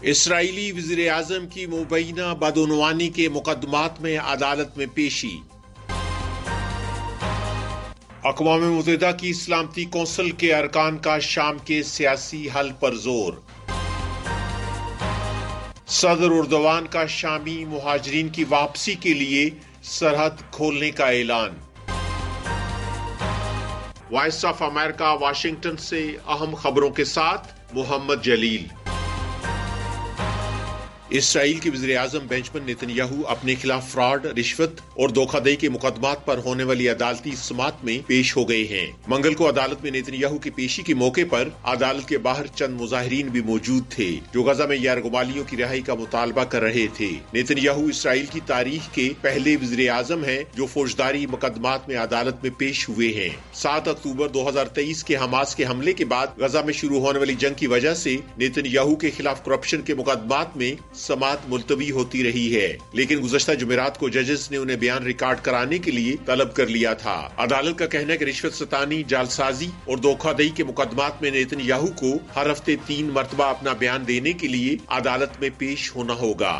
اسرائیلی وزیر اعظم کی مبینہ بدعنوانی کے مقدمات میں عدالت میں پیشی۔ اقوام متحدہ کی سلامتی کونسل کے ارکان کا شام کے سیاسی حل پر زور۔ صدر اردوان کا شامی مہاجرین کی واپسی کے لیے سرحد کھولنے کا اعلان۔ وائس آف امریکہ واشنگٹن سے اہم خبروں کے ساتھ محمد جلیل۔ اسرائیل کے وزیر اعظم بنجمن نیتن یاہو اپنے خلاف فراڈ، رشوت اور دھوکہ دہی کے مقدمات پر ہونے والی عدالتی سماعت میں پیش ہو گئے ہیں۔ منگل کو عدالت میں نیتن یاہو کی پیشی کے موقع پر عدالت کے باہر چند مظاہرین بھی موجود تھے جو غزہ میں یرغمالیوں کی رہائی کا مطالبہ کر رہے تھے۔ نیتن یاہو اسرائیل کی تاریخ کے پہلے وزیر اعظم ہیں جو فوجداری مقدمات میں عدالت میں پیش ہوئے ہیں۔ 7 اکتوبر 2023 کے حماس کے حملے کے بعد غزہ میں شروع ہونے والی جنگ کی وجہ سے نیتن یاہو کے خلاف کرپشن کے مقدمات میں سماعت ملتوی ہوتی رہی ہے، لیکن گزشتہ جمعرات کو ججز نے انہیں بیان ریکارڈ کرانے کے لیے طلب کر لیا تھا۔ عدالت کا کہنا ہے کہ رشوت ستانی، جعلسازی اور دھوکہ دہی کے مقدمات میں نیتن یاہو کو ہر ہفتے 3 مرتبہ اپنا بیان دینے کے لیے عدالت میں پیش ہونا ہوگا۔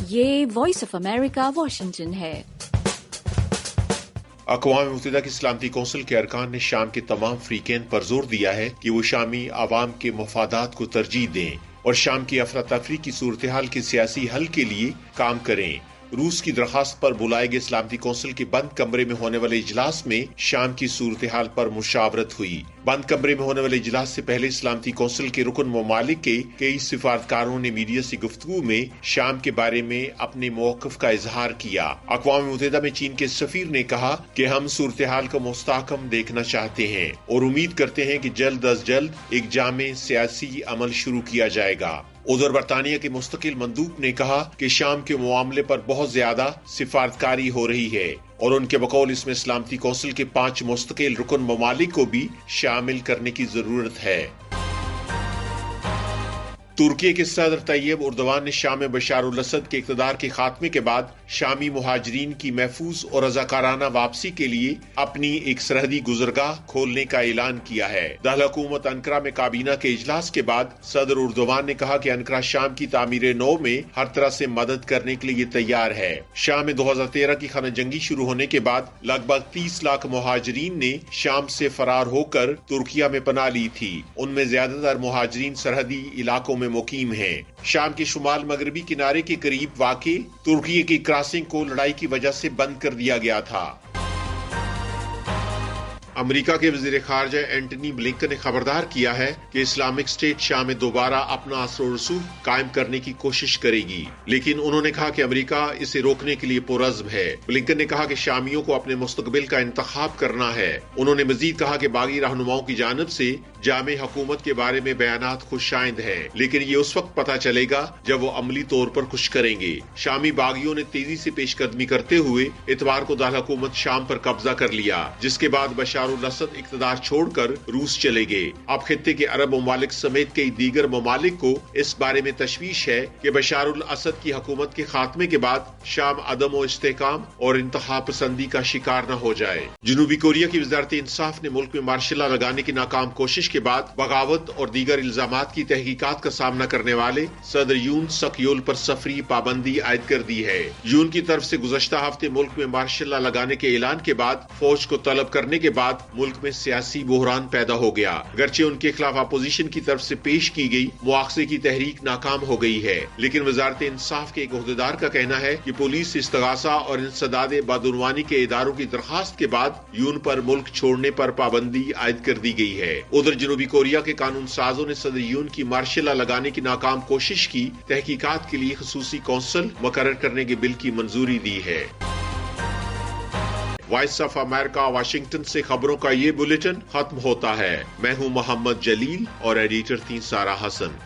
یہ وائس آف امریکہ واشنگٹن ہے۔ اقوام متحدہ کی سلامتی کونسل کے ارکان نے شام کے تمام فریقین پر زور دیا ہے کہ وہ شامی عوام کے مفادات کو ترجیح دیں اور شام کی افراتفری کی صورتحال کے سیاسی حل کے لیے کام کریں۔ روس کی درخواست پر بلائے گئے سلامتی کونسل کے بند کمرے میں ہونے والے اجلاس میں شام کی صورتحال پر مشاورت ہوئی۔ بند کمرے میں ہونے والے اجلاس سے پہلے سلامتی کونسل کے رکن ممالک کے کئی سفارتکاروں نے میڈیا سے گفتگو میں شام کے بارے میں اپنے موقف کا اظہار کیا۔ اقوام متحدہ میں چین کے سفیر نے کہا کہ ہم صورتحال کا مستحکم دیکھنا چاہتے ہیں اور امید کرتے ہیں کہ جلد از جلد ایک جامع سیاسی عمل شروع کیا جائے گا۔ ادھر برطانیہ کے مستقل مندوب نے کہا کہ شام کے معاملے پر بہت زیادہ سفارتکاری ہو رہی ہے اور ان کے بقول اس میں سلامتی کونسل کے 5 مستقل رکن ممالک کو بھی شامل کرنے کی ضرورت ہے۔ ترکی کے صدر طیب اردوان نے شام میں بشار الاسد کے اقتدار کے خاتمے کے بعد شامی مہاجرین کی محفوظ اور رضاکارانہ واپسی کے لیے اپنی ایک سرحدی گزرگاہ کھولنے کا اعلان کیا ہے۔ دارالحکومت انقرہ میں کابینہ کے اجلاس کے بعد صدر اردوان نے کہا کہ انقرہ شام کی تعمیر نو میں ہر طرح سے مدد کرنے کے لیے تیار ہے۔ شام میں 2013 کی خانہ جنگی شروع ہونے کے بعد لگ بھگ 30 لاکھ مہاجرین نے شام سے فرار ہو کر ترکیہ میں پناہ لی تھی۔ ان میں زیادہ تر مہاجرین سرحدی علاقوں میں مقیم ہیں۔ شام کے شمال مغربی کنارے کے قریب واقع ترکی کی کراسنگ کو لڑائی کی وجہ سے بند کر دیا گیا تھا۔ امریکہ کے وزیر خارجہ اینٹنی بلنکن نے خبردار کیا ہے کہ اسلامک اسٹیٹ شام میں دوبارہ اپنا اثر و رسوخ قائم کرنے کی کوشش کرے گی، لیکن انہوں نے کہا کہ امریکہ اسے روکنے کے لیے پرعزم ہے۔ بلنکن نے کہا کہ شامیوں کو اپنے مستقبل کا انتخاب کرنا ہے۔ انہوں نے مزید کہا کہ باغی رہنماؤں کی جانب سے جامع حکومت کے بارے میں بیانات خوش آئند ہیں، لیکن یہ اس وقت پتہ چلے گا جب وہ عملی طور پر کچھ کریں گے۔ شامی باغیوں نے تیزی سے پیش قدمی کرتے ہوئے اتوار کو دارالحکومت شام پر قبضہ کر لیا، جس کے بعد بشار الاسد اقتدار چھوڑ کر روس چلے گئے۔ اب خطے کے عرب ممالک سمیت کئی دیگر ممالک کو اس بارے میں تشویش ہے کہ بشار الاسد کی حکومت کے خاتمے کے بعد شام عدم و استحکام اور انتہا پسندی کا شکار نہ ہو جائے۔ جنوبی کوریا کی وزارت انصاف نے ملک میں مارشل لا لگانے کی ناکام کوشش کے بعد بغاوت اور دیگر الزامات کی تحقیقات کا سامنا کرنے والے صدر یون سک یول پر سفری پابندی عائد کر دی ہے۔ یون کی طرف سے گزشتہ ہفتے ملک میں مارشل لا لگانے کے اعلان کے بعد فوج کو طلب کرنے کے بعد ملک میں سیاسی بحران پیدا ہو گیا، اگرچہ ان کے خلاف اپوزیشن کی طرف سے پیش کی گئی مواخذے کی تحریک ناکام ہو گئی ہے، لیکن وزارت انصاف کے ایک عہدیدار کا کہنا ہے کہ پولیس استغاثہ اور انسداد بدعنوانی کے اداروں کی درخواست کے بعد یون پر ملک چھوڑنے پر پابندی عائد کر دی گئی ہے۔ ادھر جنوبی کوریا کے قانون سازوں نے صدر یون کی مارشل لا لگانے کی ناکام کوشش کی تحقیقات کے لیے خصوصی کونسل مقرر کرنے کے بل کی منظوری دی ہے۔ وائس آف امریکہ واشنگٹن سے خبروں کا یہ بلیٹن ختم ہوتا ہے۔ میں ہوں محمد جلیل اور ایڈیٹر تھی سارہ حسن۔